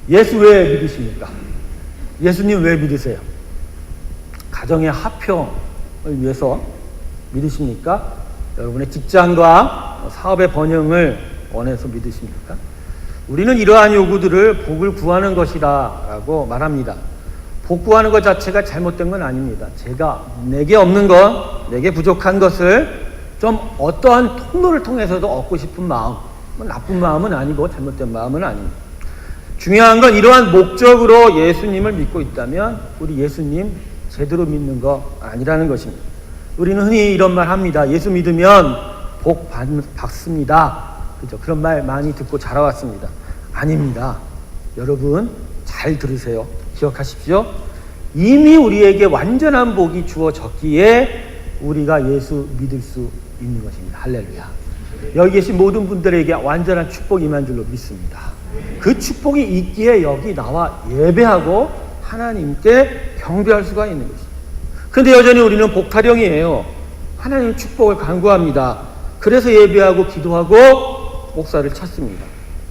예수 왜 믿으십니까? 예수님 왜 믿으세요? 가정의 화평을 위해서 믿으십니까? 여러분의 직장과 사업의 번영을 원해서 믿으십니까? 우리는 이러한 요구들을 복을 구하는 것이다 라고 말합니다. 복 구하는 것 자체가 잘못된 건 아닙니다. 내게 없는 것, 내게 부족한 것을 좀 어떠한 통로를 통해서도 얻고 싶은 마음, 나쁜 마음은 아니고 잘못된 마음은 아닙니다. 중요한 건 이러한 목적으로 예수님을 믿고 있다면 우리 예수님 제대로 믿는 거 아니라는 것입니다. 우리는 흔히 이런 말 합니다. 예수 믿으면 복 받습니다. 그죠? 그런 말 많이 듣고 자라왔습니다. 아닙니다. 여러분 잘 들으세요. 기억하십시오. 이미 우리에게 완전한 복이 주어졌기에 우리가 예수 믿을 수 있는 것입니다. 할렐루야. 여기 계신 모든 분들에게 완전한 축복이 임한 줄로 믿습니다. 그 축복이 있기에 여기 나와 예배하고 하나님께 경배할 수가 있는 것입니다. 그런데 여전히 우리는 복타령이에요. 하나님 축복을 간구합니다. 그래서 예배하고 기도하고 목사를 찾습니다.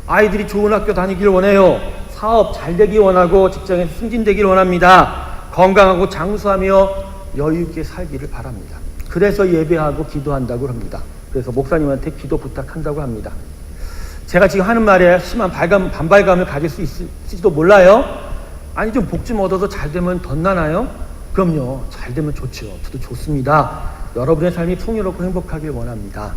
아이들이 좋은 학교 다니길 원해요. 사업 잘 되기 원하고 직장에서 승진되기를 원합니다. 건강하고 장수하며 여유있게 살기를 바랍니다. 그래서 예배하고 기도한다고 합니다. 그래서 목사님한테 기도 부탁한다고 합니다. 제가 지금 하는 말에 심한 반발감을 가질 수 있을지도 몰라요. 아니 좀 복 좀 얻어서 잘 되면 덧나나요? 그럼요. 잘 되면 좋죠. 저도 좋습니다. 여러분의 삶이 풍요롭고 행복하길 원합니다.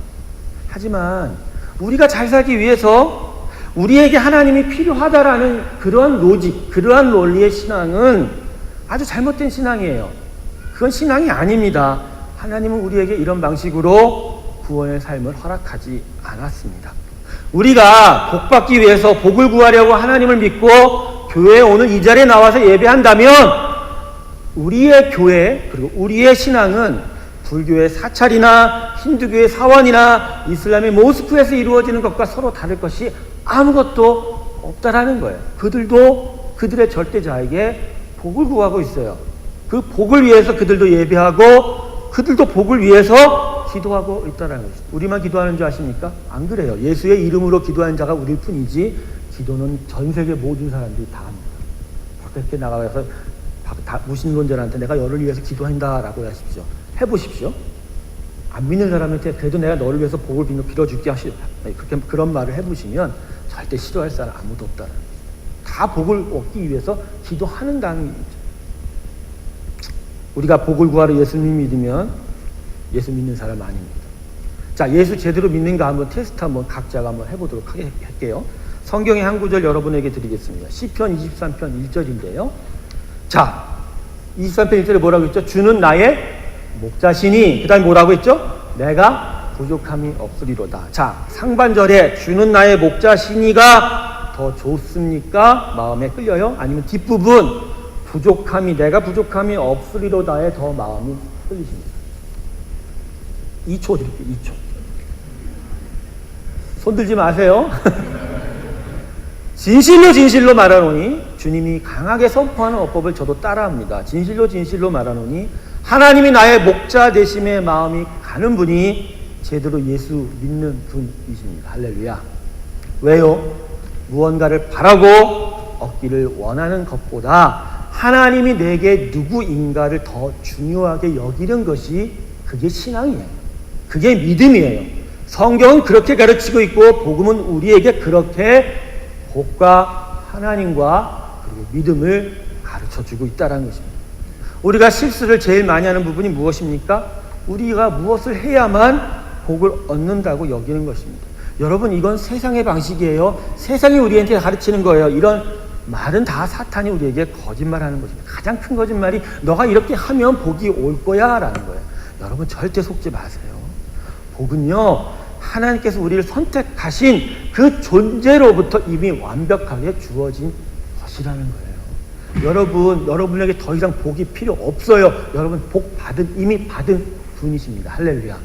하지만 우리가 잘 살기 위해서 우리에게 하나님이 필요하다라는 그러한 로직, 그러한 논리의 신앙은 아주 잘못된 신앙이에요. 그건 신앙이 아닙니다. 하나님은 우리에게 이런 방식으로 구원의 삶을 허락하지 않았습니다. 우리가 복 받기 위해서 복을 구하려고 하나님을 믿고 교회에 오늘 이 자리에 나와서 예배한다면 우리의 교회 그리고 우리의 신앙은 불교의 사찰이나 힌두교의 사원이나 이슬람의 모스크에서 이루어지는 것과 서로 다를 것이 아무것도 없다라는 거예요. 그들도 그들의 절대자에게 복을 구하고 있어요. 그 복을 위해서 그들도 예배하고 그들도 복을 위해서 기도하고 있다는 것입니다. 우리만 기도하는 줄 아십니까? 안 그래요. 예수의 이름으로 기도하는 자가 우리일 뿐이지 기도는 전 세계 모든 사람들이 다 합니다. 밖에 나가서 무신론자한테 내가 너를 위해서 기도한다라고 하십시오. 해보십시오. 안 믿는 사람한테 그래도 내가 너를 위해서 복을 빌어줄게 하시오. 그런 말을 해보시면 절대 싫어할 사람 아무도 없다는 거예요. 다 복을 얻기 위해서 기도하는다는 얘기죠. 우리가 복을 구하러 예수님 믿으면 예수 믿는 사람 아닙니다. 자, 예수 제대로 믿는가 한번 테스트 한번 각자가 한번 해보도록 할게요. 성경의 한 구절 여러분에게 드리겠습니다. 시편 23편 1절인데요. 자, 23편 1절에 뭐라고 했죠? 주는 나의 목자시니 그 다음에 뭐라고 했죠? 내가 부족함이 없으리로다. 자, 상반절에 주는 나의 목자시니가 더 좋습니까? 마음에 끌려요? 아니면 뒷부분 내가 부족함이 없으리로다에 더 마음이 끌리십니다. 2초 드릴게요. 2초. 손 들지 마세요. 진실로 말하노니 주님이 강하게 선포하는 어법을 저도 따라합니다. 진실로 말하노니 하나님이 나의 목자 되심에 마음이 가는 분이 제대로 예수 믿는 분이십니다. 할렐루야. 왜요? 무언가를 바라고 얻기를 원하는 것보다 하나님이 내게 누구인가를 더 중요하게 여기는 것이 그게 신앙이에요. 그게 믿음이에요. 성경은 그렇게 가르치고 있고 복음은 우리에게 그렇게 복과 하나님과 그리고 믿음을 가르쳐주고 있다는 것입니다. 우리가 실수를 제일 많이 하는 부분이 무엇입니까? 우리가 무엇을 해야만 복을 얻는다고 여기는 것입니다. 여러분 이건 세상의 방식이에요. 세상이 우리한테 가르치는 거예요. 이런 말은 다 사탄이 우리에게 거짓말하는 것입니다. 가장 큰 거짓말이 너가 이렇게 하면 복이 올 거야 라는 거예요. 여러분 절대 속지 마세요. 복은요 하나님께서 우리를 선택하신 그 존재로부터 이미 완벽하게 주어진 것이라는 거예요. 여러분에게 더 이상 복이 필요 없어요. 여러분 이미 받은 분이십니다. 할렐루야.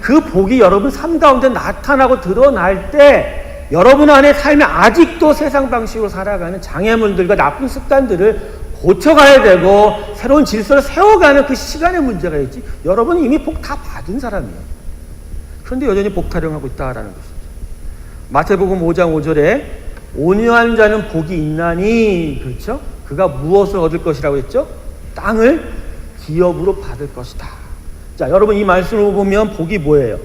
그 복이 여러분 삶 가운데 나타나고 드러날 때 여러분 안에 삶에 아직도 세상 방식으로 살아가는 장애물들과 나쁜 습관들을 고쳐가야 되고 새로운 질서를 세워가는 그 시간의 문제가 있지. 여러분은 이미 복 다 받은 사람이에요. 그런데 여전히 복 타령하고 있다라는 것입니다. 마태복음 5장 5절에 온유한 자는 복이 있나니, 그렇죠? 그가 무엇을 얻을 것이라고 했죠? 땅을 기업으로 받을 것이다. 자, 여러분 이 말씀을 보면 복이 뭐예요?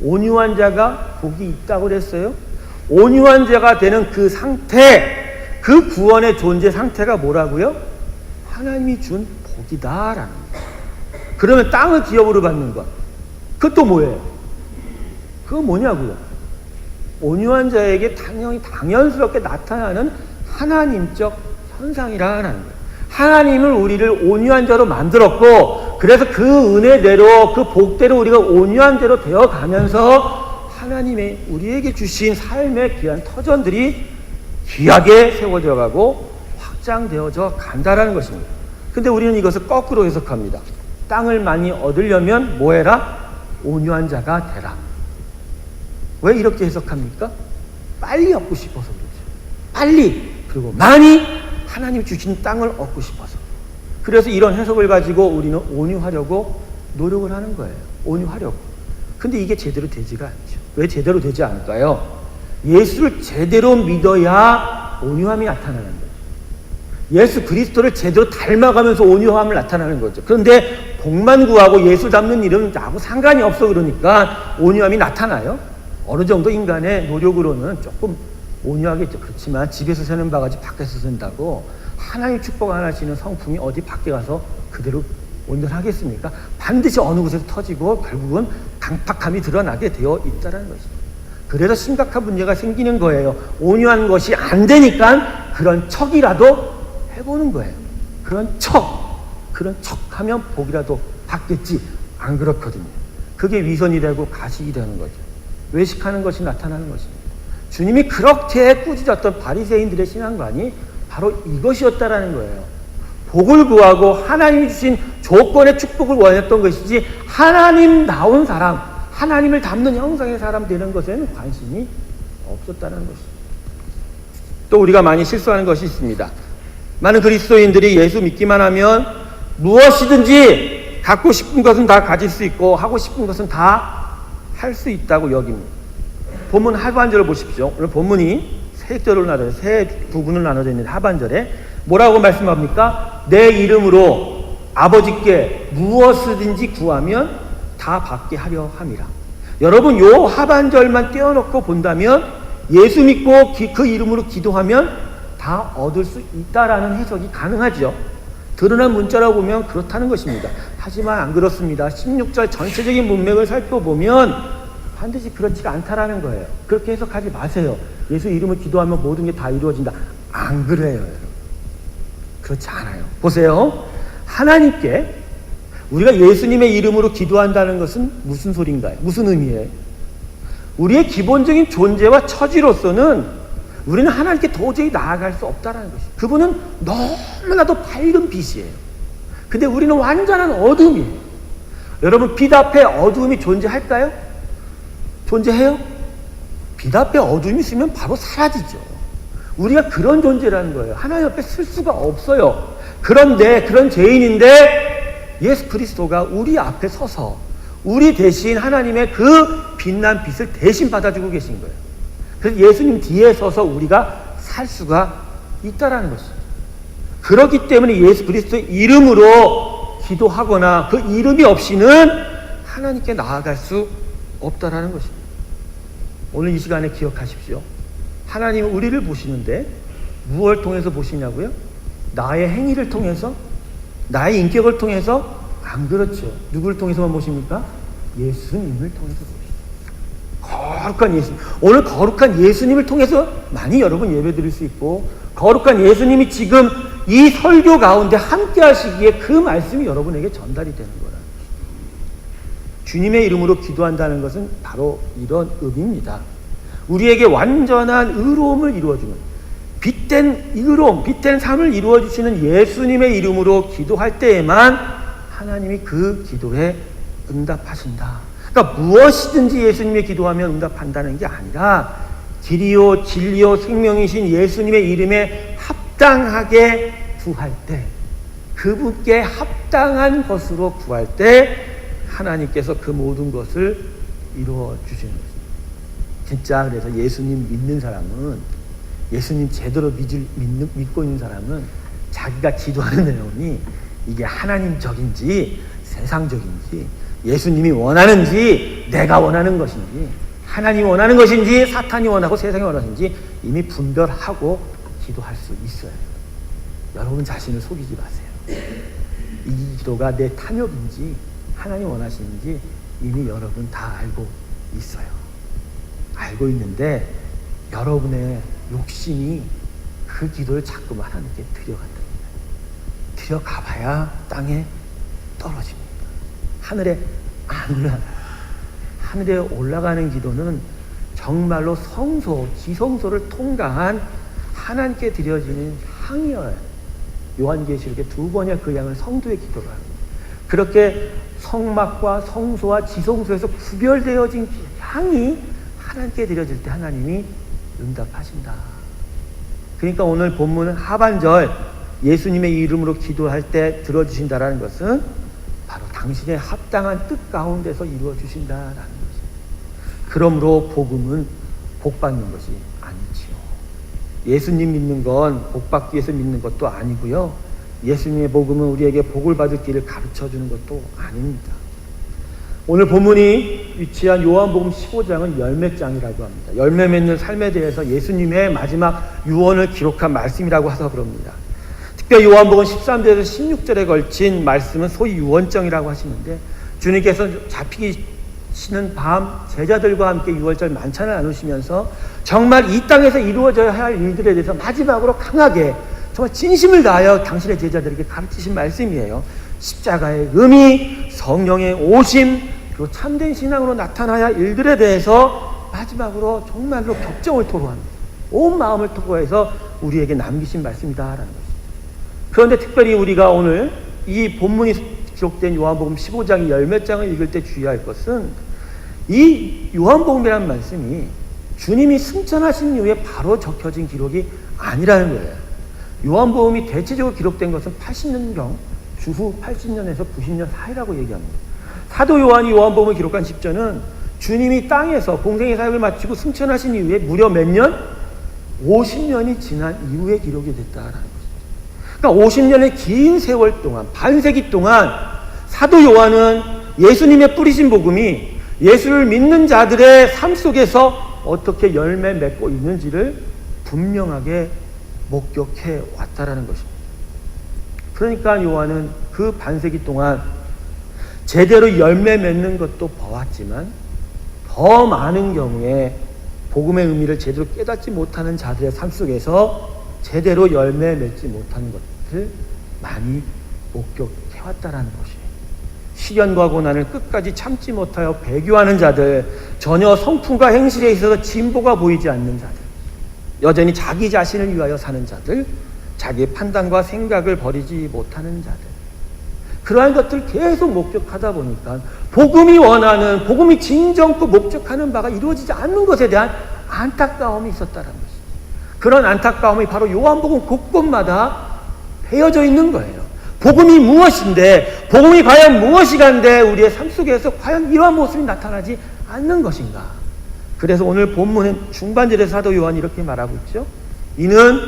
온유한 자가 복이 있다고 그랬어요. 온유한 자가 되는 그 상태, 그 구원의 존재 상태가 뭐라고요? 하나님이 준 복이다라는 거예요. 그러면 땅을 기업으로 받는 것, 그것도 뭐예요? 그거 뭐냐고요? 온유한 자에게 당연스럽게 나타나는 하나님적 현상이라는 거예요. 하나님을 우리를 온유한 자로 만들었고, 그래서 그 은혜대로, 그 복대로 우리가 온유한 자로 되어가면서 하나님의 우리에게 주신 삶의 귀한 터전들이 귀하게 세워져 가고 확장되어져 간다라는 것입니다. 근데 우리는 이것을 거꾸로 해석합니다. 땅을 많이 얻으려면 뭐 해라? 온유한 자가 되라. 왜 이렇게 해석합니까? 빨리 얻고 싶어서 그렇죠. 빨리, 그리고 많이 하나님 주신 땅을 얻고 싶어서. 그래서 이런 해석을 가지고 우리는 온유하려고 노력을 하는 거예요. 온유하려고. 근데 이게 제대로 되지가 않죠. 왜 제대로 되지 않을까요? 예수를 제대로 믿어야 온유함이 나타나는 거죠. 예수 그리스도를 제대로 닮아가면서 온유함을 나타나는 거죠. 그런데 복만 구하고 예수 닮는 일은 나하고 상관이 없어 그러니까 온유함이 나타나요. 어느 정도 인간의 노력으로는 조금 온유하겠죠. 그렇지만 집에서 새는 바가지 밖에서 샌다고 하나님 축복 안 하시는 성품이 어디 밖에 가서 그대로 온전하겠습니까? 반드시 어느 곳에서 터지고 결국은 강팍함이 드러나게 되어 있다는 것입니다. 그래서 심각한 문제가 생기는 거예요. 온유한 것이 안 되니까 그런 척이라도 해보는 거예요. 그런 척하면 복이라도 받겠지. 안 그렇거든요. 그게 위선이 되고 가식이 되는 거죠. 외식하는 것이 나타나는 것입니다. 주님이 그렇게 꾸짖었던 바리새인들의 신앙관이 바로 이것이었다라는 거예요. 복을 구하고 하나님이 주신 조건의 축복을 원했던 것이지 하나님 나온 사람, 하나님을 닮는 형상의 사람 되는 것에는 관심이 없었다는 것입니다. 또 우리가 많이 실수하는 것이 있습니다. 많은 그리스도인들이 예수 믿기만 하면 무엇이든지 갖고 싶은 것은 다 가질 수 있고 하고 싶은 것은 다 할 수 있다고 여깁니다. 본문 하반절을 보십시오. 오늘 본문이 세 부분으로 나눠져 있는데 하반절에 뭐라고 말씀합니까? 내 이름으로 아버지께 무엇이든지 구하면 다 받게 하려 함이라. 여러분 요 하반절만 떼어놓고 본다면 예수 믿고 그 이름으로 기도하면 다 얻을 수 있다라는 해석이 가능하죠. 드러난 문자라고 보면 그렇다는 것입니다. 하지만 안 그렇습니다. 16절 전체적인 문맥을 살펴보면 반드시 그렇지가 않다라는 거예요. 그렇게 해석하지 마세요. 예수 이름을 기도하면 모든 게 다 이루어진다. 안 그래요, 여러분. 그렇지 않아요. 보세요. 하나님께 우리가 예수님의 이름으로 기도한다는 것은 무슨 소린가요? 무슨 의미예요? 우리의 기본적인 존재와 처지로서는 우리는 하나님께 도저히 나아갈 수 없다는 것이에요. 그분은 너무나도 밝은 빛이에요. 근데 우리는 완전한 어둠이에요. 여러분 빛 앞에 어둠이 존재할까요? 존재해요? 빛 앞에 어둠이 있으면 바로 사라지죠. 우리가 그런 존재라는 거예요. 하나님 앞에 쓸 수가 없어요. 그런데 그런 죄인인데 예수 그리스도가 우리 앞에 서서 우리 대신 하나님의 그 빛난 빛을 대신 받아주고 계신 거예요. 그래서 예수님 뒤에 서서 우리가 살 수가 있다라는 것이죠. 그렇기 때문에 예수 그리스도의 이름으로 기도하거나 그 이름이 없이는 하나님께 나아갈 수 없다라는 것입니다. 오늘 이 시간에 기억하십시오. 하나님은 우리를 보시는데 무엇을 통해서 보시냐고요? 나의 행위를 통해서? 나의 인격을 통해서? 안 그렇죠. 누구를 통해서만 보십니까? 예수님을 통해서 보십니다. 거룩한 예수님. 오늘 거룩한 예수님을 통해서 많이 여러분 예배 드릴 수 있고 거룩한 예수님이 지금 이 설교 가운데 함께 하시기에 그 말씀이 여러분에게 전달이 되는 거라. 주님의 이름으로 기도한다는 것은 바로 이런 의미입니다. 우리에게 완전한 의로움을 이루어주는 빛된 의로움, 빛된 삶을 이루어주시는 예수님의 이름으로 기도할 때에만 하나님이 그 기도에 응답하신다. 그러니까 무엇이든지 예수님의 기도하면 응답한다는 게 아니라 길이요 진리요 생명이신 예수님의 이름에 합당하게 구할 때, 그분께 합당한 것으로 구할 때 하나님께서 그 모든 것을 이루어 주시는 것입니다. 진짜 그래서 예수님 믿는 사람은 예수님 제대로 믿고 있는 사람은 자기가 기도하는 내용이 이게 하나님적인지 세상적인지, 예수님이 원하는지 내가 원하는 것인지, 하나님이 원하는 것인지 사탄이 원하고 세상이 원하는 것인지 이미 분별하고 기도할 수 있어요. 여러분 자신을 속이지 마세요. 이 기도가 내 탐욕인지 하나님 원하시는지 이미 여러분 다 알고 있어요. 알고 있는데 여러분의 욕심이 그 기도를 자꾸만 하나님께 드려간답니다. 드려가봐야 땅에 떨어집니다. 하늘에 안 올라가요. 하늘에 올라가는 기도는 정말로 성소, 지성소를 통과한 하나님께 드려지는 향이어요. 요한계시록에 2번의 그 향을 성도의 기도가 합니다. 그렇게 성막과 성소와 지성소에서 구별되어진 향이 하나님께 드려질 때 하나님이 응답하신다. 그러니까 오늘 본문은 하반절 예수님의 이름으로 기도할 때 들어주신다라는 것은 바로 당신의 합당한 뜻 가운데서 이루어 주신다라는 것입니다. 그러므로 복음은 복받는 것이 아니지요. 예수님 믿는 건 복받기 위해서 믿는 것도 아니고요. 예수님의 복음은 우리에게 복을 받을 길을 가르쳐주는 것도 아닙니다. 오늘 본문이 위치한 요한복음 15장은 열매장이라고 합니다. 열매 맺는 삶에 대해서 예수님의 마지막 유언을 기록한 말씀이라고 해서 그럽니다. 특별히 요한복음 13절에서 16절에 걸친 말씀은 소위 유언장이라고 하시는데, 주님께서 잡히시는 밤 제자들과 함께 유월절 만찬을 나누시면서 정말 이 땅에서 이루어져야 할 일들에 대해서 마지막으로 강하게 정말 진심을 다하여 당신의 제자들에게 가르치신 말씀이에요. 십자가의 의미, 성령의 오심, 그리고 참된 신앙으로 나타나야 할 일들에 대해서 마지막으로 정말로 격정을 토로합니다. 온 마음을 토로해서 우리에게 남기신 말씀이다라는 것입니다. 그런데 특별히 우리가 오늘 이 본문이 기록된 요한복음 15장의 열매장을 읽을 때 주의할 것은 이 요한복음이라는 말씀이 주님이 승천하신 이후에 바로 적혀진 기록이 아니라는 거예요. 요한복음이 대체적으로 기록된 것은 80년경, 주후 80년에서 90년 사이라고 얘기합니다. 사도 요한이 요한복음을 기록한 시점은 주님이 땅에서 공생의 사역을 마치고 승천하신 이후에 무려 몇 년? 50년이 지난 이후에 기록이 됐다라는 것입니다. 그러니까 50년의 긴 세월 동안, 반세기 동안 사도 요한은 예수님의 뿌리신 복음이 예수를 믿는 자들의 삶 속에서 어떻게 열매 맺고 있는지를 분명하게 목격해 왔다라는 것입니다. 그러니까 요한은 그 반세기 동안 제대로 열매 맺는 것도 보았지만 더 많은 경우에 복음의 의미를 제대로 깨닫지 못하는 자들의 삶 속에서 제대로 열매 맺지 못하는 것을 많이 목격해 왔다라는 것이에요. 시련과 고난을 끝까지 참지 못하여 배교하는 자들, 전혀 성품과 행실에 있어서 진보가 보이지 않는 자들, 여전히 자기 자신을 위하여 사는 자들, 자기의 판단과 생각을 버리지 못하는 자들, 그러한 것들을 계속 목격하다 보니까 복음이 원하는, 복음이 진정코 목적하는 바가 이루어지지 않는 것에 대한 안타까움이 있었다는 것이죠. 그런 안타까움이 바로 요한복음 곳곳마다 배어져 있는 거예요. 복음이 무엇인데, 복음이 과연 무엇이간데 우리의 삶 속에서 과연 이러한 모습이 나타나지 않는 것인가. 그래서 오늘 본문은 중반절에서 사도 요한이 이렇게 말하고 있죠. 이는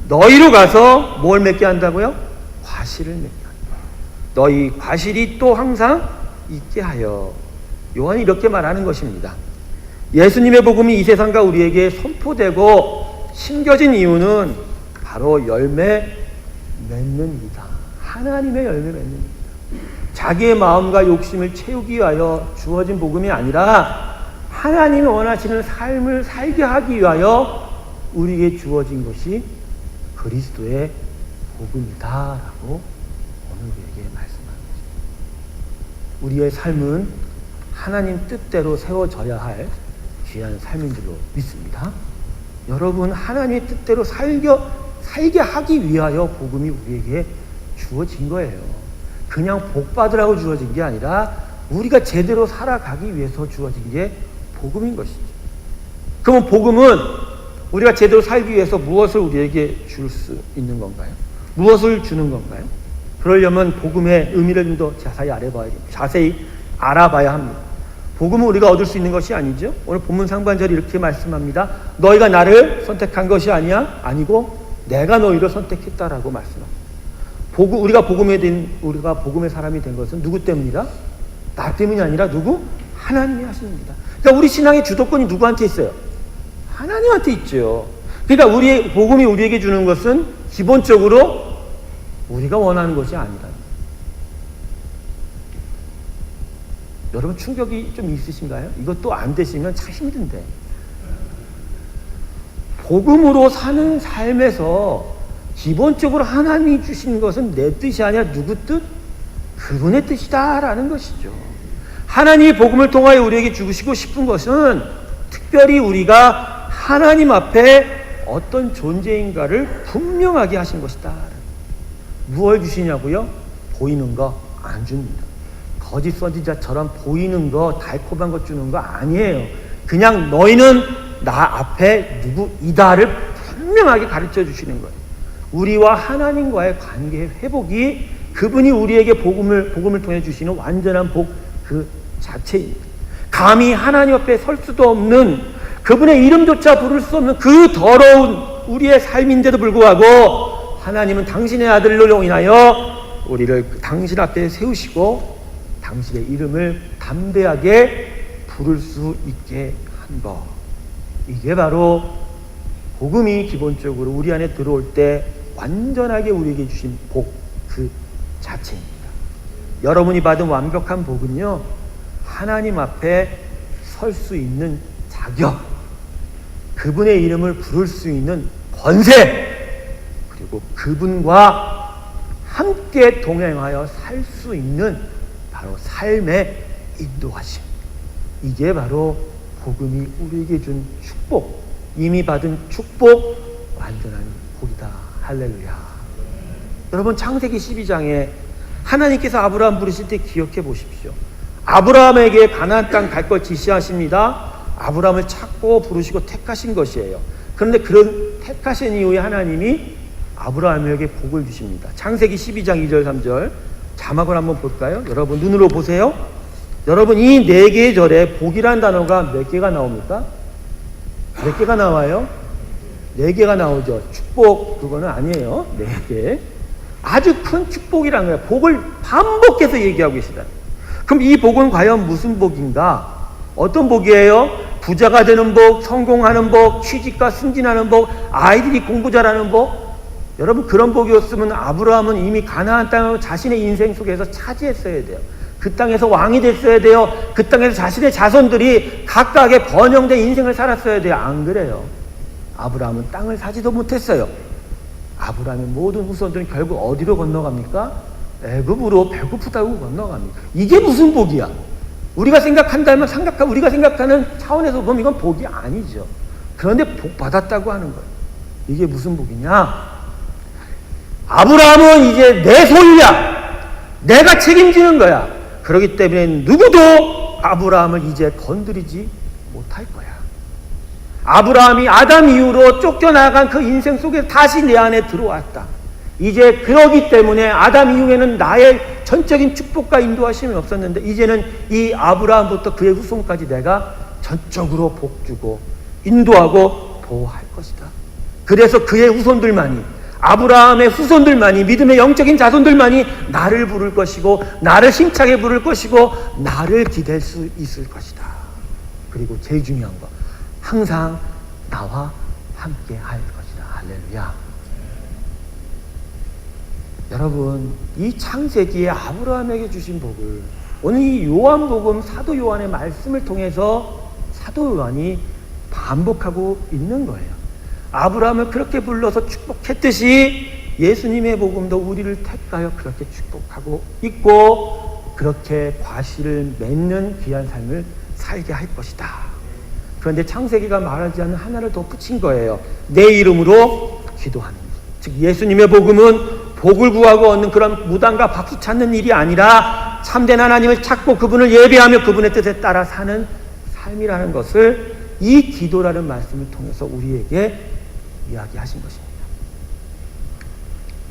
너희로 가서 뭘 맺게 한다고요? 과실을 맺게 한다. 너희 과실이 또 항상 있게 하여. 요한이 이렇게 말하는 것입니다. 예수님의 복음이 이 세상과 우리에게 선포되고 심겨진 이유는 바로 열매 맺는 이다. 하나님의 열매 맺는 이다. 자기의 마음과 욕심을 채우기 위하여 주어진 복음이 아니라 하나님이 원하시는 삶을 살게 하기 위하여 우리에게 주어진 것이 그리스도의 복음이다라고 오늘 우리에게 말씀하는 것입니다. 우리의 삶은 하나님 뜻대로 세워져야 할 귀한 삶인 줄로 믿습니다. 여러분, 하나님의 뜻대로 살게 하기 위하여 복음이 우리에게 주어진 거예요. 그냥 복 받으라고 주어진 게 아니라 우리가 제대로 살아가기 위해서 주어진 게 복음인 것이죠. 그러면 복음은 우리가 제대로 살기 위해서 무엇을 우리에게 줄 수 있는 건가요? 무엇을 주는 건가요? 그러려면 복음의 의미를 좀 더 자세히 알아봐야 합니다. 복음은 우리가 얻을 수 있는 것이 아니죠. 오늘 본문 상반절이 이렇게 말씀합니다. 너희가 나를 선택한 것이 아니고 내가 너희를 선택했다라고 말씀합니다. 우리가 복음의 사람이 된 것은 누구 때문이다? 나 때문이 아니라 누구? 하나님이 하십니다. 그러니까 우리 신앙의 주도권이 누구한테 있어요? 하나님한테 있죠. 그러니까 복음이 우리에게 주는 것은 기본적으로 우리가 원하는 것이 아니라. 여러분 충격이 좀 있으신가요? 이것도 안 되시면 참 힘든데. 복음으로 사는 삶에서 기본적으로 하나님이 주신 것은 내 뜻이 아니라 누구 뜻? 그분의 뜻이다라는 것이죠. 하나님이 복음을 통하여 우리에게 주시고 싶은 것은 특별히 우리가 하나님 앞에 어떤 존재인가를 분명하게 하신 것이다. 무엇을 주시냐고요? 보이는 거 안 줍니다. 거짓 선지자처럼 보이는 거, 달콤한 거 주는 거 아니에요. 그냥 너희는 나 앞에 누구이다를 분명하게 가르쳐 주시는 거예요. 우리와 하나님과의 관계의 회복이 그분이 우리에게 복음을 통해 주시는 완전한 복 그 자체입니다. 감히 하나님 앞에 설 수도 없는, 그분의 이름조차 부를 수 없는 그 더러운 우리의 삶인데도 불구하고 하나님은 당신의 아들로 인하여 우리를 당신 앞에 세우시고 당신의 이름을 담대하게 부를 수 있게 한 것. 이게 바로 복음이 기본적으로 우리 안에 들어올 때 완전하게 우리에게 주신 복 그 자체입니다. 여러분이 받은 완벽한 복은요, 하나님 앞에 설 수 있는 자격, 그분의 이름을 부를 수 있는 권세, 그리고 그분과 함께 동행하여 살 수 있는 바로 삶의 인도하심. 이게 바로 복음이 우리에게 준 축복, 이미 받은 축복, 완전한 복이다. 할렐루야. 여러분 창세기 12장에 하나님께서 아브라함 부르실 때 기억해 보십시오. 아브라함에게 가나안 땅 갈 걸 지시하십니다. 아브라함을 찾고 부르시고 택하신 것이에요. 그런데 그런 택하신 이후에 하나님이 아브라함에게 복을 주십니다. 창세기 12장 2절 3절 자막을 한번 볼까요? 여러분 눈으로 보세요. 여러분 이 네 개의 절에 복이란 단어가 몇 개가 나옵니까? 몇 개가 나와요? 네 개가 나오죠. 축복 그거는 아니에요. 네 개. 아주 큰 축복이라는 거예요. 복을 반복해서 얘기하고 계시다. 그럼 이 복은 과연 무슨 복인가? 어떤 복이에요? 부자가 되는 복, 성공하는 복, 취직과 승진하는 복, 아이들이 공부 잘하는 복. 여러분 그런 복이었으면 아브라함은 이미 가나안 땅을 자신의 인생 속에서 차지했어야 돼요. 그 땅에서 왕이 됐어야 돼요. 그 땅에서 자신의 자손들이 각각의 번영된 인생을 살았어야 돼요. 안 그래요. 아브라함은 땅을 사지도 못했어요. 아브라함의 모든 후손들은 결국 어디로 건너갑니까? 애굽으로 배고프다고 건너갑니다. 이게 무슨 복이야? 우리가 생각한다면 우리가 생각하는 차원에서 보면 이건 복이 아니죠. 그런데 복 받았다고 하는 거예요. 이게 무슨 복이냐? 아브라함은 이제 내 소유야. 내가 책임지는 거야. 그렇기 때문에 누구도 아브라함을 이제 건드리지 못할 거야. 아브라함이 아담 이후로 쫓겨나간 그 인생 속에 다시 내 안에 들어왔다. 이제 그러기 때문에 아담 이후에는 나의 전적인 축복과 인도하심이 없었는데 이제는 이 아브라함부터 그의 후손까지 내가 전적으로 복주고 인도하고 보호할 것이다. 그래서 그의 후손들만이, 아브라함의 후손들만이, 믿음의 영적인 자손들만이 나를 부를 것이고 나를 힘차게 부를 것이고 나를 기댈 수 있을 것이다. 그리고 제일 중요한 거, 항상 나와 함께 할 것이다. 할렐루야. 여러분 이 창세기에 아브라함에게 주신 복을 오늘 이 요한복음 사도 요한의 말씀을 통해서 사도 요한이 반복하고 있는 거예요. 아브라함을 그렇게 불러서 축복했듯이 예수님의 복음도 우리를 택하여 그렇게 축복하고 있고 그렇게 과실을 맺는 귀한 삶을 살게 할 것이다. 그런데 창세기가 말하지 않는 하나를 더 붙인 거예요. 내 이름으로 기도하는 것. 즉 예수님의 복음은 복을 구하고 얻는 그런 무당과 박수 찾는 일이 아니라 참된 하나님을 찾고 그분을 예배하며 그분의 뜻에 따라 사는 삶이라는 것을 이 기도라는 말씀을 통해서 우리에게 이야기하신 것입니다.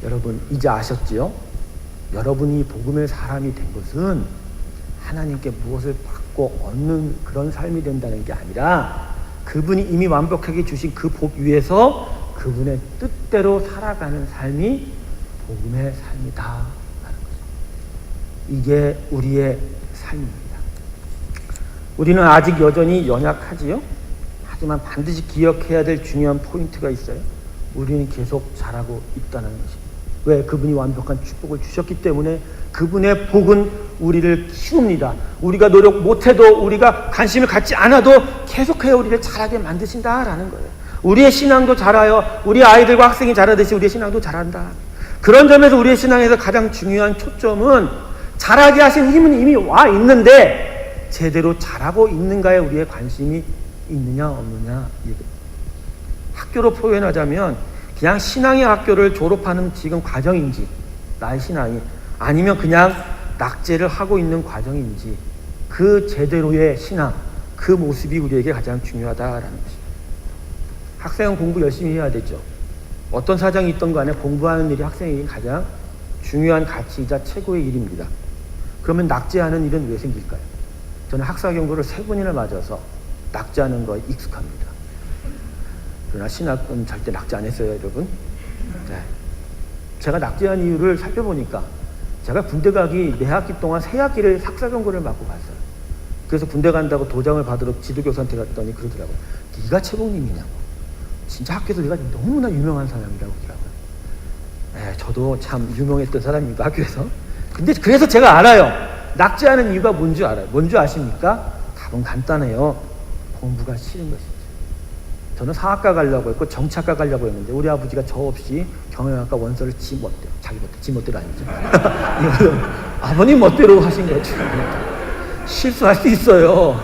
여러분 이제 아셨지요? 여러분이 복음의 사람이 된 것은 하나님께 무엇을 받고 받고 얻는 그런 삶이 된다는 게 아니라 그분이 이미 완벽하게 주신 그 복 위에서 그분의 뜻대로 살아가는 삶이 복음의 삶이다라는 거죠. 이게 우리의 삶입니다. 우리는 아직 여전히 연약하지요. 하지만 반드시 기억해야 될 중요한 포인트가 있어요. 우리는 계속 잘하고 있다는 것입니다. 왜? 그분이 완벽한 축복을 주셨기 때문에 그분의 복은 우리를 키웁니다. 우리가 노력 못해도, 우리가 관심을 갖지 않아도 계속해서 우리를 잘하게 만드신다라는 거예요. 우리의 신앙도 자라요. 우리 아이들과 학생이 자라듯이 우리의 신앙도 자란다. 그런 점에서 우리의 신앙에서 가장 중요한 초점은 잘하게 하신 힘은 이미 와 있는데 제대로 잘하고 있는가에 우리의 관심이 있느냐 없느냐. 학교로 표현하자면 그냥 신앙의 학교를 졸업하는 지금 과정인지, 나의 신앙이, 아니면 그냥 낙제를 하고 있는 과정인지, 그 제대로의 신앙, 그 모습이 우리에게 가장 중요하다라는 것입니다. 학생은 공부 열심히 해야 되죠. 어떤 사정이 있던 간에 공부하는 일이 학생에게 가장 중요한 가치이자 최고의 일입니다. 그러면 낙제하는 일은 왜 생길까요? 저는 학사 경고를 3번이나 맞아서 낙제하는 거에 익숙합니다. 그러나 신학은 절대 낙제 안 했어요, 여러분. 네. 제가 낙제한 이유를 살펴보니까 제가 군대 가기 4학기 동안 3학기를 학사 경고를 맞고 갔어요. 그래서 군대 간다고 도장을 받으러 지도교사한테 갔더니 그러더라고요. 네가 최고님이냐고. 진짜 학교에서 내가 너무나 유명한 사람이라고 그러더라고요. 네, 저도 참 유명했던 사람입니다, 학교에서. 근데 그래서 제가 알아요. 낙제하는 이유가 뭔지 알아요. 뭔지 아십니까? 답은 간단해요. 공부가 싫은 것이죠. 저는 사학과 가려고 했고 정치학과 가려고 했는데 우리 아버지가 저 없이 경영학과 원서를 지 멋대로, 자기 멋대로, 지 멋대로 아니죠. 이거는 아버님 멋대로 하신 거죠. 실수할 수 있어요.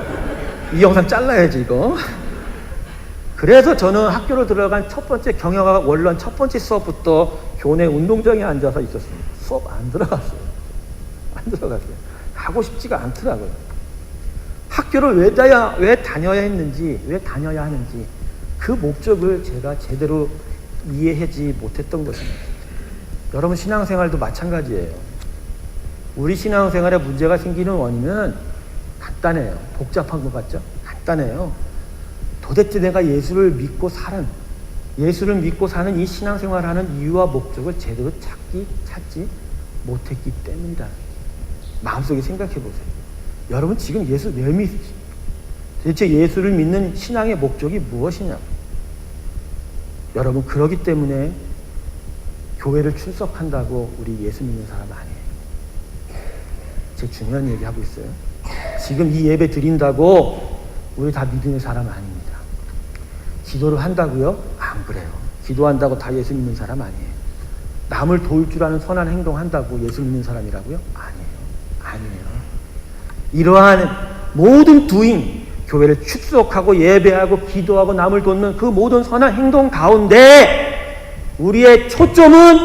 이 영상 잘라야지 이거. 그래서 저는 학교로 들어간 첫 번째 경영학 원론 첫 번째 수업부터 교내 운동장에 앉아서 있었습니다. 수업 안 들어갔어요. 안 들어갔어요. 하고 싶지가 않더라고요. 학교를 왜 다녀야 했는지, 왜 다녀야 하는지 그 목적을 제가 제대로 이해하지 못했던 것입니다. 여러분 신앙생활도 마찬가지예요. 우리 신앙생활에 문제가 생기는 원인은 간단해요. 복잡한 것 같죠? 간단해요. 도대체 내가 예수를 믿고 사는 이 신앙생활하는 이유와 목적을 제대로 찾지 못했기 때문이다. 마음속에 생각해 보세요. 여러분 지금 예수 왜 믿으시죠? 도대체 예수를 믿는 신앙의 목적이 무엇이냐고. 여러분 그러기 때문에 교회를 출석한다고 우리 예수 믿는 사람 아니에요. 제가 중요한 얘기하고 있어요. 지금 이 예배 드린다고 우리 다 믿는 사람 아닙니다. 기도를 한다고요? 안 그래요. 기도한다고 다 예수 믿는 사람 아니에요. 남을 도울 줄 아는 선한 행동 한다고 예수 믿는 사람이라고요? 아니에요. 이러한 모든 doing, 교회를 축복하고 예배하고 기도하고 남을 돕는 그 모든 선한 행동 가운데 우리의 초점은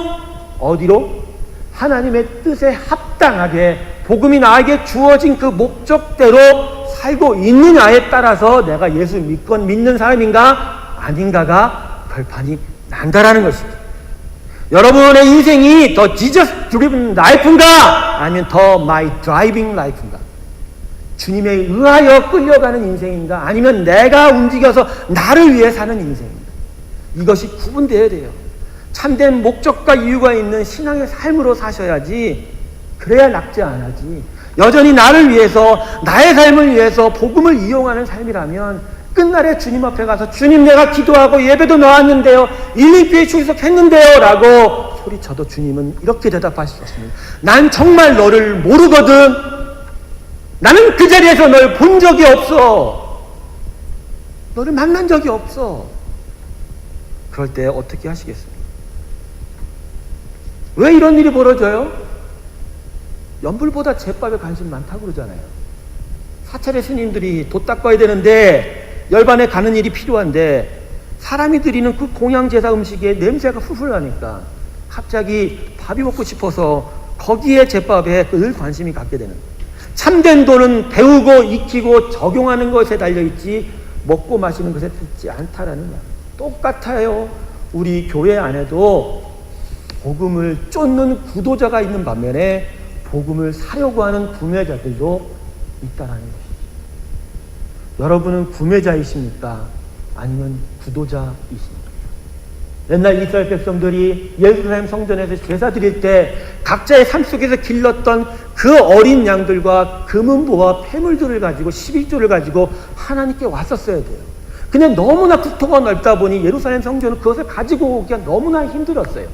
어디로? 하나님의 뜻에 합당하게 복음이 나에게 주어진 그 목적대로 살고 있느냐에 따라서 내가 예수 믿는 사람인가 아닌가가 결판이 난다라는 것입니다. 여러분의 인생이 더 Jesus driven life인가 아니면 더 my driving life인가? 주님에 의하여 끌려가는 인생인가 아니면 내가 움직여서 나를 위해 사는 인생인가? 이것이 구분되어야 돼요. 참된 목적과 이유가 있는 신앙의 삶으로 사셔야지. 그래야 낙제 안 하지. 여전히 나를 위해서, 나의 삶을 위해서 복음을 이용하는 삶이라면 끝날에 주님 앞에 가서 주님 내가 기도하고 예배도 나왔는데요, 일일교회 출석했는데요 라고 소리쳐도 주님은 이렇게 대답하실 수 있습니다. 난 정말 너를 모르거든. 나는 그 자리에서 널 본 적이 없어. 너를 만난 적이 없어. 그럴 때 어떻게 하시겠습니까? 왜 이런 일이 벌어져요? 연불보다 제밥에 관심 많다고 그러잖아요. 사찰의 스님들이 돛 닦아야 되는데 열반에 가는 일이 필요한데 사람이 드리는 그 공양제사 음식에 냄새가 풀풀 나니까 갑자기 밥이 먹고 싶어서 거기에 제밥에 늘 관심이 갖게 되는 거예요. 참된 도는 배우고 익히고 적용하는 것에 달려있지 먹고 마시는 것에 있지 않다라는 말. 똑같아요. 우리 교회 안에도 복음을 쫓는 구도자가 있는 반면에 복음을 사려고 하는 구매자들도 있다라는 것이죠. 여러분은 구매자이십니까? 아니면 구도자이십니까? 옛날 이스라엘 백성들이 예루살렘 성전에서 제사 드릴 때 각자의 삶 속에서 길렀던 그 어린 양들과 금은보와 폐물들을 가지고 11조를 가지고 하나님께 왔었어야 돼요. 근데 너무나 국토가 넓다 보니 예루살렘 성전은 그것을 가지고 오기가 너무나 힘들었어요.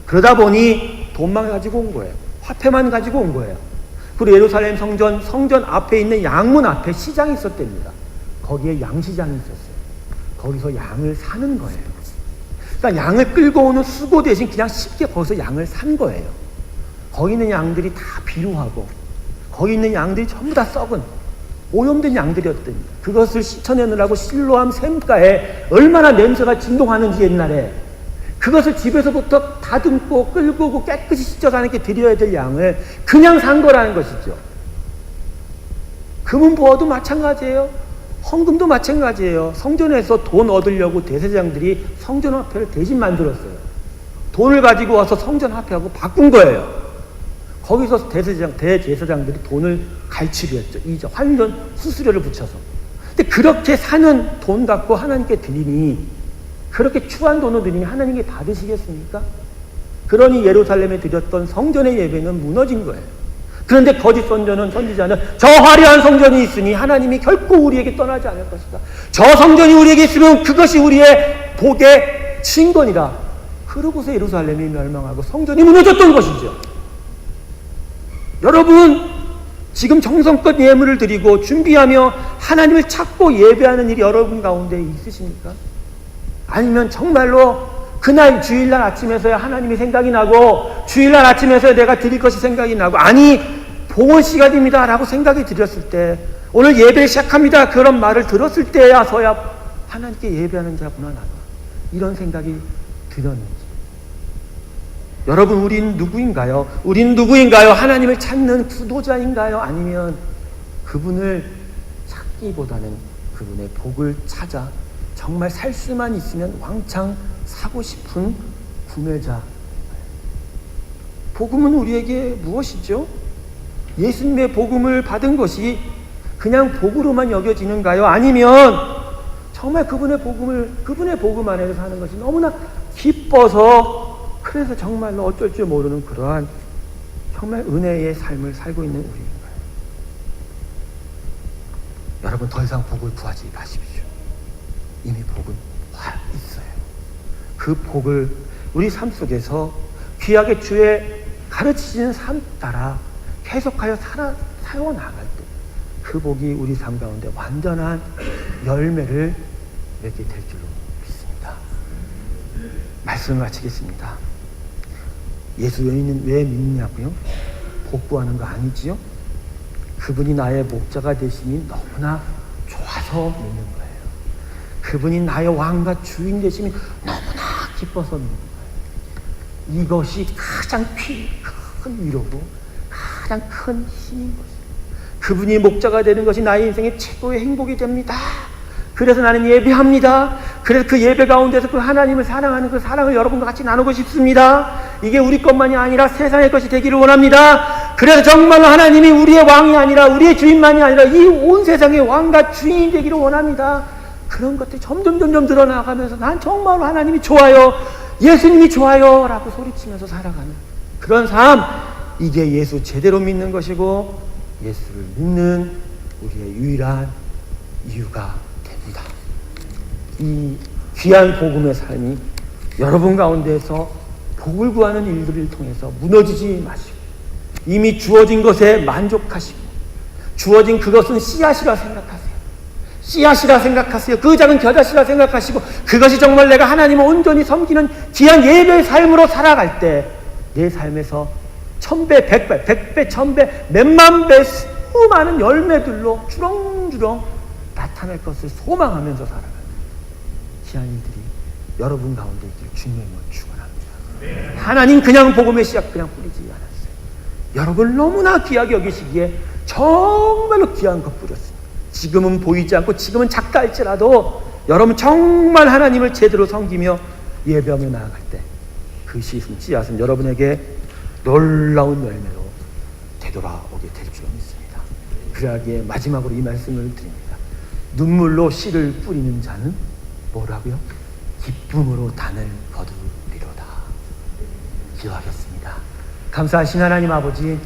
그러다 보니 돈만 가지고 온 거예요. 화폐만 가지고 온 거예요. 그리고 예루살렘 성전 앞에 있는 양문 앞에 시장이 있었답니다. 거기에 양시장이 있었어요. 거기서 양을 사는 거예요. 그러니까 양을 끌고 오는 수고 대신 그냥 쉽게 거기서 양을 산 거예요. 거기 있는 양들이 다 비루하고 거기 있는 양들이 전부 다 썩은 오염된 양들이었더니 그것을 씻어내느라고 실로암 샘가에 얼마나 냄새가 진동하는지 옛날에 그것을 집에서부터 다듬고 끌고 오고 깨끗이 씻어서 하나님께 드려야 될 양을 그냥 산 거라는 것이죠. 금은보화도 마찬가지예요. 헌금도 마찬가지예요. 성전에서 돈 얻으려고 대제사장들이 성전화폐를 대신 만들었어요. 돈을 가지고 와서 성전화폐하고 바꾼 거예요. 거기서 대제사장들이 돈을 갈취했죠. 이자, 환전, 수수료를 붙여서. 근데 그렇게 사는 돈 갖고 하나님께 드리니, 그렇게 추한 돈을 드리니 하나님께 받으시겠습니까? 그러니 예루살렘에 드렸던 성전의 예배는 무너진 거예요. 그런데 거짓 선지자는 저 화려한 성전이 있으니 하나님이 결코 우리에게 떠나지 않을 것이다. 저 성전이 우리에게 있으면 그것이 우리의 복의 증거니라. 그러고서 예루살렘이 멸망하고 성전이 무너졌던 것이죠. 여러분, 지금 정성껏 예물을 드리고 준비하며 하나님을 찾고 예배하는 일이 여러분 가운데 있으십니까? 아니면 정말로 그날 주일날 아침에서야 하나님이 생각이 나고 주일날 아침에서야 내가 드릴 것이 생각이 나고 아니 봉헌 시간입니다 라고 생각이 들었을 때 오늘 예배를 시작합니다 그런 말을 들었을 때야서야 하나님께 예배하는 자구나 나도 이런 생각이 들었는지 여러분 우린 누구인가요? 우린 누구인가요? 하나님을 찾는 구도자인가요? 아니면 그분을 찾기보다는 그분의 복을 찾아 정말 살 수만 있으면 왕창 사고 싶은 구매자. 복음은 우리에게 무엇이죠? 예수님의 복음을 받은 것이 그냥 복으로만 여겨지는가요? 아니면 정말 그분의 복음 안에서 사는 것이 너무나 기뻐서 그래서 정말로 어쩔 줄 모르는 그러한 정말 은혜의 삶을 살고 있는 우리인가요? 여러분 더 이상 복을 구하지 마십시오. 이미 복은 와 있어요. 그 복을 우리 삶 속에서 귀하게 주의 가르치시는 삶 따라 계속하여 살아나갈 때 그 복이 우리 삶 가운데 완전한 열매를 맺게 될 줄로 믿습니다. 말씀을 마치겠습니다. 예수 왜 믿느냐고요? 복 구하는 거 아니지요? 그분이 나의 목자가 되시니 너무나 좋아서 믿는 거예요. 그분이 나의 왕과 주인 되심이 너무나 기뻐서 믿는 거예요. 이것이 가장 큰 위로고 가장 큰 힘인 것이에요. 그분이 목자가 되는 것이 나의 인생의 최고의 행복이 됩니다. 그래서 나는 예배합니다. 그래서 그 예배 가운데서 그 하나님을 사랑하는 그 사랑을 여러분과 같이 나누고 싶습니다. 이게 우리 것만이 아니라 세상의 것이 되기를 원합니다. 그래서 정말로 하나님이 우리의 왕이 아니라 우리의 주인만이 아니라 이 온 세상의 왕과 주인이 되기를 원합니다. 그런 것들이 점점 드러나가면서 난 정말로 하나님이 좋아요. 예수님이 좋아요. 라고 소리치면서 살아가는 그런 삶. 이게 예수 제대로 믿는 것이고 예수를 믿는 우리의 유일한 이유가 됩니다. 이 귀한 복음의 삶이 여러분 가운데서 복을 구하는 일들을 통해서 무너지지 마시고 이미 주어진 것에 만족하시고 주어진 그것은 씨앗이라 생각하세요. 씨앗이라 생각하세요. 그 작은 겨자씨라 생각하시고 그것이 정말 내가 하나님을 온전히 섬기는 귀한 예배의 삶으로 살아갈 때 내 삶에서 1000배, 100배, 100배, 1000배, 몇만 배 수많은 열매들로 주렁주렁 나타날 것을 소망하면서 살아가는 귀한 이들이 여러분 가운데 있길 주님의 이름으로 축원합니다. 하나님 그냥 복음의 씨앗 그냥 뿌리지 않았어요. 여러분 너무나 귀하게 여기시기에 정말로 귀한 것 뿌렸습니다. 지금은 보이지 않고 지금은 작다 할지라도 여러분 정말 하나님을 제대로 섬기며 예배하며 나아갈 때 그 씨앗은 여러분에게 놀라운 열매로 되돌아오게 될 줄 믿습니다. 그러기에 마지막으로 이 말씀을 드립니다. 눈물로 씨를 뿌리는 자는 뭐라고요? 기쁨으로 단을 거두리로다. 기도하겠습니다. 감사하신 하나님 아버지,